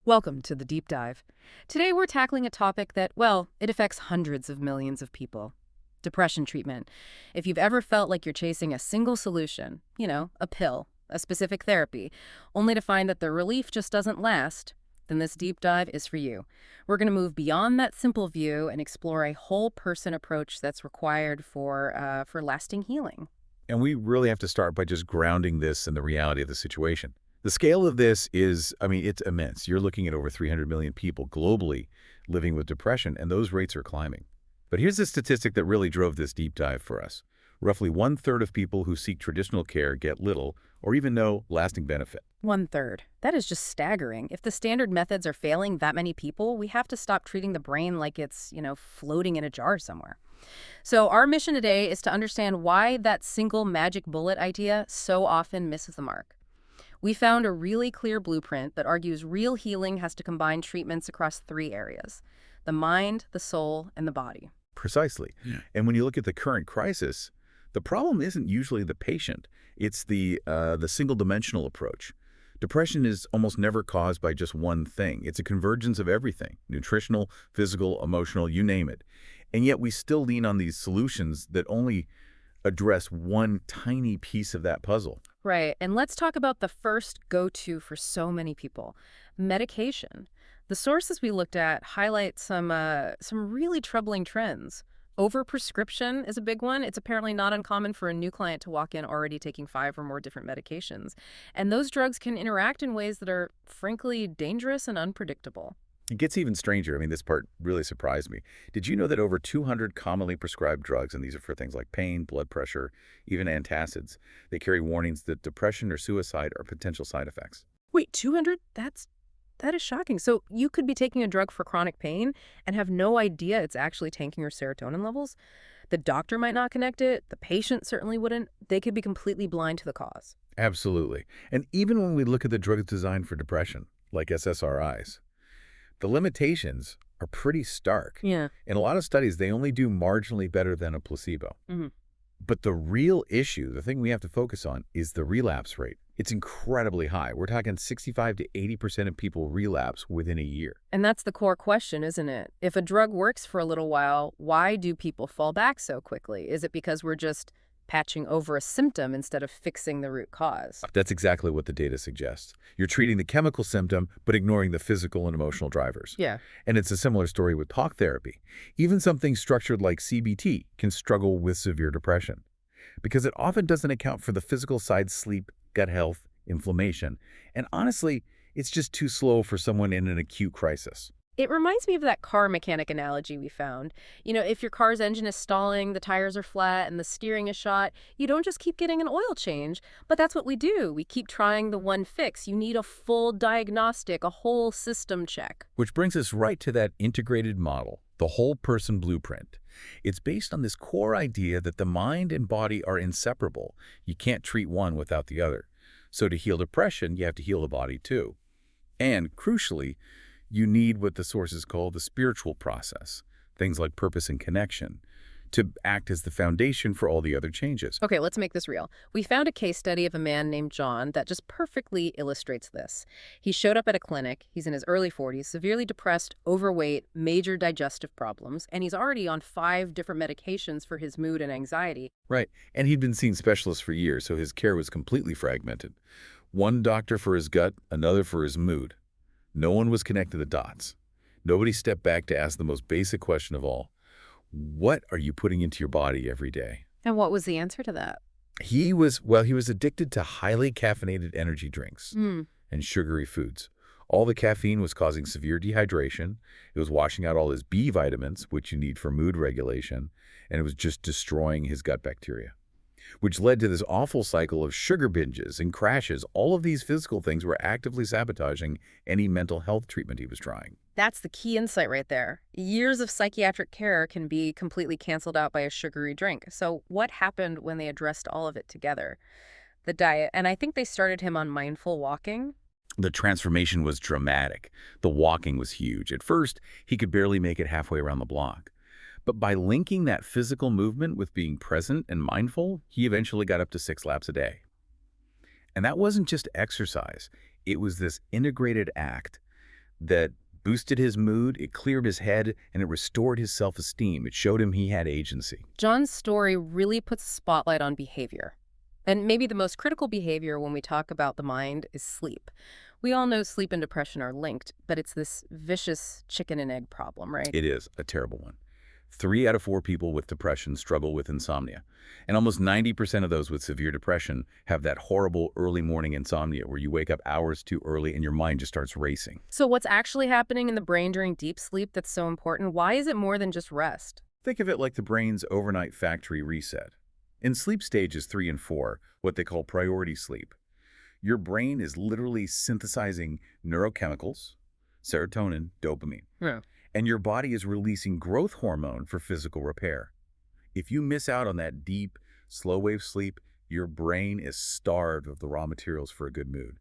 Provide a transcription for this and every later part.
Welcome to the Deep Dive. Today we're tackling a topic that, well, it affects hundreds of millions of people. Depression treatment. If you've ever felt like you're chasing a single solution, a pill, a specific therapy, only to find that the relief just doesn't last, then this deep dive is for you. We're going to move beyond that simple view and explore a whole person approach that's required for lasting healing. And we really have to start by just grounding this in the reality of the situation. The scale of this is, it's immense. You're looking at over 300 million people globally living with depression, and those rates are climbing. But here's the statistic that really drove this deep dive for us. Roughly 1/3 of people who seek traditional care get little or even no lasting benefit. 1/3. That is just staggering. If the standard methods are failing that many people, we have to stop treating the brain like it's, floating in a jar somewhere. So our mission today is to understand why that single magic bullet idea so often misses the mark. We found a really clear blueprint that argues real healing has to combine treatments across 3 areas: the mind, the soul, and the body. Precisely. Yeah. And when you look at the current crisis, the problem isn't usually the patient. It's the single-dimensional approach. Depression is almost never caused by just one thing. It's a convergence of everything: nutritional, physical, emotional, you name it. And yet we still lean on these solutions that only address one tiny piece of that puzzle. Right. And let's talk about the first go-to for so many people: medication. The sources we looked at highlight some really troubling trends. Overprescription is a big one. It's apparently not uncommon for a new client to walk in already taking 5 or more different medications. And those drugs can interact in ways that are, frankly, dangerous and unpredictable. It gets even stranger. This part really surprised me. Did you know that over 200 commonly prescribed drugs, and these are for things like pain, blood pressure, even antacids, they carry warnings that depression or suicide are potential side effects? Wait, 200? That is shocking. So you could be taking a drug for chronic pain and have no idea it's actually tanking your serotonin levels? The doctor might not connect it. The patient certainly wouldn't. They could be completely blind to the cause. Absolutely. And even when we look at the drugs designed for depression, like SSRIs, the limitations are pretty stark. Yeah. In a lot of studies, they only do marginally better than a placebo. Mm-hmm. But the real issue, the thing we have to focus on, is the relapse rate. It's incredibly high. We're talking 65 to 80% of people relapse within a year. And that's the core question, isn't it? If a drug works for a little while, why do people fall back so quickly? Is it because we're just patching over a symptom instead of fixing the root cause? That's exactly what the data suggests. You're treating the chemical symptom, but ignoring the physical and emotional drivers. Yeah. And it's a similar story with talk therapy. Even something structured like CBT can struggle with severe depression because it often doesn't account for the physical side: sleep, gut health, inflammation. And honestly, it's just too slow for someone in an acute crisis. It reminds me of that car mechanic analogy we found. If your car's engine is stalling, the tires are flat, and the steering is shot, you don't just keep getting an oil change. But that's what we do. We keep trying the one fix. You need a full diagnostic, a whole system check. Which brings us right to that integrated model, the whole person blueprint. It's based on this core idea that the mind and body are inseparable. You can't treat one without the other. So to heal depression, you have to heal the body too. And crucially, you need what the sources call the spiritual process, things like purpose and connection, to act as the foundation for all the other changes. Okay, let's make this real. We found a case study of a man named John that just perfectly illustrates this. He showed up at a clinic. He's in his early 40s, severely depressed, overweight, major digestive problems, and he's already on 5 different medications for his mood and anxiety. Right, and he'd been seeing specialists for years, so his care was completely fragmented. One doctor for his gut, another for his mood. No one was connecting the dots. Nobody stepped back to ask the most basic question of all: what are you putting into your body every day? And what was the answer to that? He was addicted to highly caffeinated energy drinks and sugary foods. All the caffeine was causing severe dehydration. It was washing out all his B vitamins, which you need for mood regulation, and it was just destroying his gut bacteria, which led to this awful cycle of sugar binges and crashes. All of these physical things were actively sabotaging any mental health treatment he was trying. That's the key insight right there. Years of psychiatric care can be completely canceled out by a sugary drink. So what happened when they addressed all of it together? The diet. And I think they started him on mindful walking. The transformation was dramatic. The walking was huge. At first, he could barely make it halfway around the block. But by linking that physical movement with being present and mindful, he eventually got up to 6 laps a day. And that wasn't just exercise. It was this integrated act that boosted his mood, it cleared his head, and it restored his self-esteem. It showed him he had agency. John's story really puts a spotlight on behavior. And maybe the most critical behavior when we talk about the mind is sleep. We all know sleep and depression are linked, but it's this vicious chicken and egg problem, right? It is a terrible one. 3 out of 4 people with depression struggle with insomnia. And almost 90% of those with severe depression have that horrible early morning insomnia where you wake up hours too early and your mind just starts racing. So what's actually happening in the brain during deep sleep that's so important? Why is it more than just rest? Think of it like the brain's overnight factory reset. In sleep stages 3 and 4, what they call priority sleep, your brain is literally synthesizing neurochemicals, serotonin, dopamine, Yeah. and your body is releasing growth hormone for physical repair. If you miss out on that deep, slow-wave sleep, your brain is starved of the raw materials for a good mood.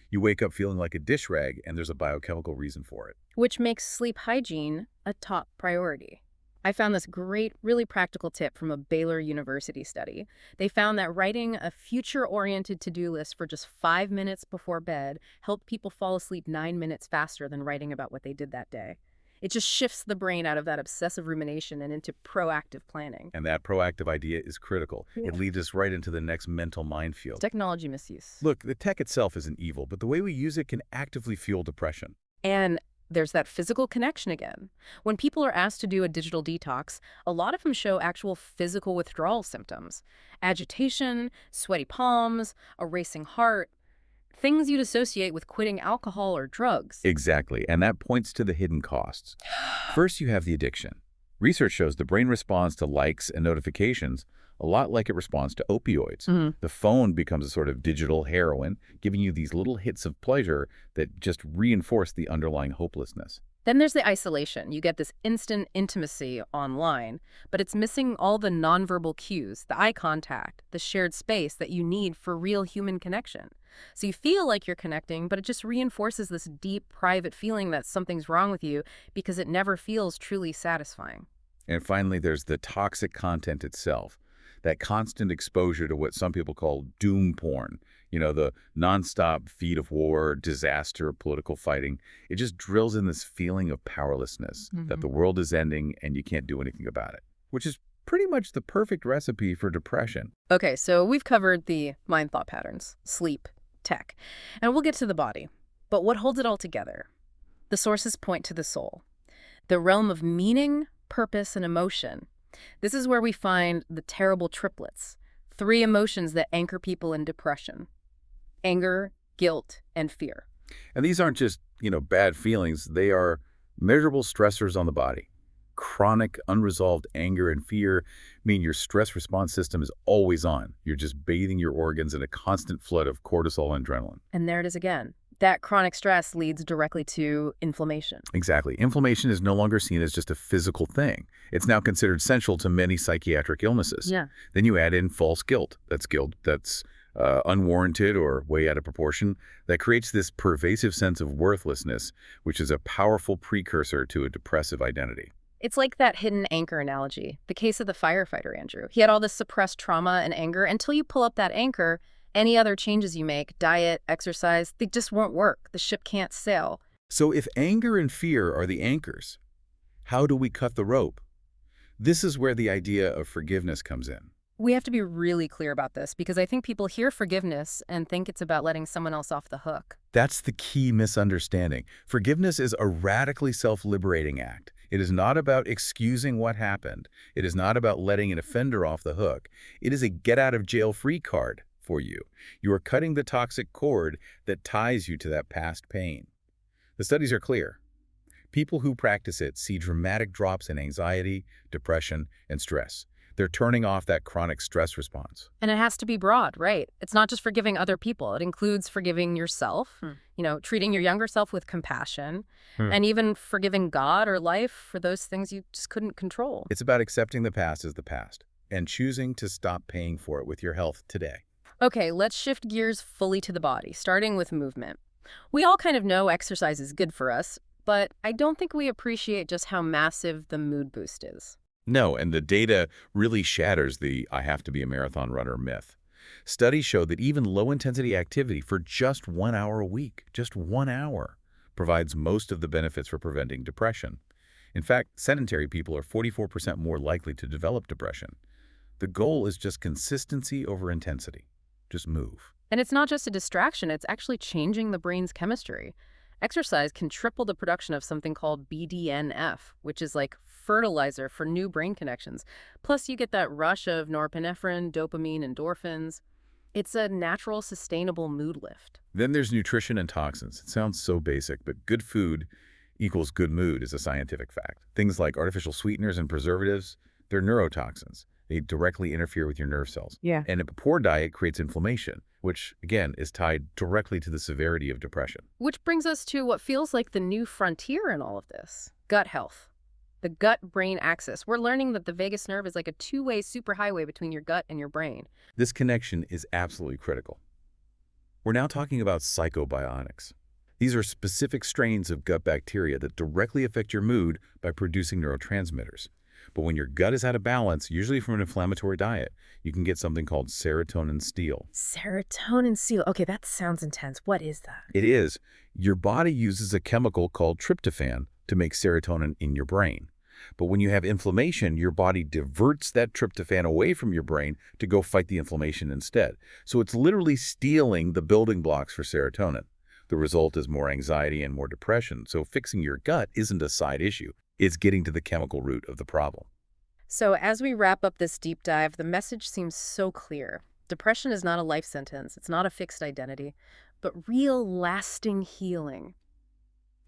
You wake up feeling like a dish rag, and there's a biochemical reason for it. Which makes sleep hygiene a top priority. I found this great, really practical tip from a Baylor University study. They found that writing a future-oriented to-do list for just 5 minutes before bed helped people fall asleep 9 minutes faster than writing about what they did that day. It just shifts the brain out of that obsessive rumination and into proactive planning. And that proactive idea is critical. It leads us right into the next mental minefield. Technology misuse. Look, the tech itself isn't evil, but the way we use it can actively fuel depression. And there's that physical connection again. When people are asked to do a digital detox, a lot of them show actual physical withdrawal symptoms. Agitation, sweaty palms, a racing heart. Things you'd associate with quitting alcohol or drugs. Exactly, and that points to the hidden costs. First, you have the addiction. Research shows the brain responds to likes and notifications a lot like it responds to opioids. The phone becomes a sort of digital heroin, giving you these little hits of pleasure that just reinforce the underlying hopelessness. Then there's the isolation. You get this instant intimacy online, but it's missing all the nonverbal cues, the eye contact, the shared space that you need for real human connection. So you feel like you're connecting, but it just reinforces this deep, private feeling that something's wrong with you because it never feels truly satisfying. And finally, there's the toxic content itself. That constant exposure to what some people call doom porn, the nonstop feed of war, disaster, political fighting. It just drills in this feeling of powerlessness, that the world is ending and you can't do anything about it, which is pretty much the perfect recipe for depression. Okay, so we've covered the mind thought patterns, sleep, tech, and we'll get to the body. But what holds it all together? The sources point to the soul, the realm of meaning, purpose, and emotion. This is where we find the terrible triplets, 3 emotions that anchor people in depression: anger, guilt, and fear. And these aren't just, bad feelings. They are measurable stressors on the body. Chronic, unresolved anger and fear mean your stress response system is always on. You're just bathing your organs in a constant flood of cortisol and adrenaline. And there it is again. That chronic stress leads directly to inflammation. Exactly. Inflammation is no longer seen as just a physical thing. It's now considered central to many psychiatric illnesses. Yeah. Then you add in false guilt. That's guilt that's unwarranted or way out of proportion. That creates this pervasive sense of worthlessness, which is a powerful precursor to a depressive identity. It's like that hidden anchor analogy, the case of the firefighter, Andrew. He had all this suppressed trauma and anger. Until you pull up that anchor, any other changes you make, diet, exercise, they just won't work. The ship can't sail. So if anger and fear are the anchors, how do we cut the rope? This is where the idea of forgiveness comes in. We have to be really clear about this because I think people hear forgiveness and think it's about letting someone else off the hook. That's the key misunderstanding. Forgiveness is a radically self-liberating act. It is not about excusing what happened. It is not about letting an offender off the hook. It is a get-out-of-jail-free card for you. You are cutting the toxic cord that ties you to that past pain. The studies are clear. People who practice it see dramatic drops in anxiety, depression, and stress. They're turning off that chronic stress response. And it has to be broad, right? It's not just forgiving other people. It includes forgiving yourself, treating your younger self with compassion, and even forgiving God or life for those things you just couldn't control. It's about accepting the past as the past and choosing to stop paying for it with your health today. Okay, let's shift gears fully to the body, starting with movement. We all kind of know exercise is good for us, but I don't think we appreciate just how massive the mood boost is. No, and the data really shatters the "I have to be a marathon runner" myth. Studies show that even low-intensity activity for just 1 hour a week, just 1 hour, provides most of the benefits for preventing depression. In fact, sedentary people are 44% more likely to develop depression. The goal is just consistency over intensity. Just move. And it's not just a distraction, it's actually changing the brain's chemistry. Exercise can triple the production of something called BDNF, which is like fertilizer for new brain connections. Plus, you get that rush of norepinephrine, dopamine, endorphins. It's a natural, sustainable mood lift. Then there's nutrition and toxins. It sounds so basic, but good food equals good mood is a scientific fact. Things like artificial sweeteners and preservatives, they're neurotoxins. They directly interfere with your nerve cells. Yeah. And a poor diet creates inflammation, which, again, is tied directly to the severity of depression. Which brings us to what feels like the new frontier in all of this: gut health. The gut-brain axis. We're learning that the vagus nerve is like a two-way superhighway between your gut and your brain. This connection is absolutely critical. We're now talking about psychobiotics. These are specific strains of gut bacteria that directly affect your mood by producing neurotransmitters. But when your gut is out of balance, usually from an inflammatory diet, you can get something called serotonin steal. Serotonin steal. Okay, that sounds intense. What is that? It is. Your body uses a chemical called tryptophan to make serotonin in your brain. But when you have inflammation, your body diverts that tryptophan away from your brain to go fight the inflammation instead. So it's literally stealing the building blocks for serotonin. The result is more anxiety and more depression. So fixing your gut isn't a side issue. It's getting to the chemical root of the problem. So as we wrap up this deep dive, the message seems so clear. Depression is not a life sentence. It's not a fixed identity, but real lasting healing.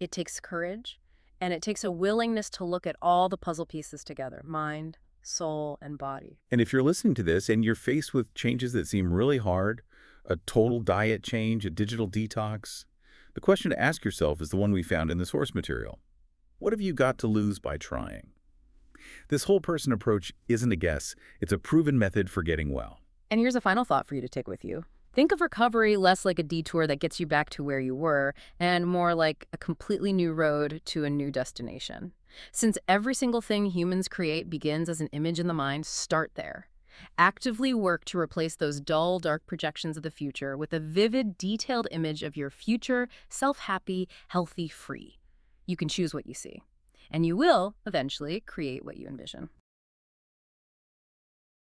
It takes courage, and it takes a willingness to look at all the puzzle pieces together: mind, soul, and body. And if you're listening to this and you're faced with changes that seem really hard, a total diet change, a digital detox, the question to ask yourself is the one we found in the source material. What have you got to lose by trying? This whole person approach isn't a guess. It's a proven method for getting well. And here's a final thought for you to take with you. Think of recovery less like a detour that gets you back to where you were, and more like a completely new road to a new destination. Since every single thing humans create begins as an image in the mind, start there. Actively work to replace those dull, dark projections of the future with a vivid, detailed image of your future, self-happy, healthy, free. You can choose what you see, and you will eventually create what you envision.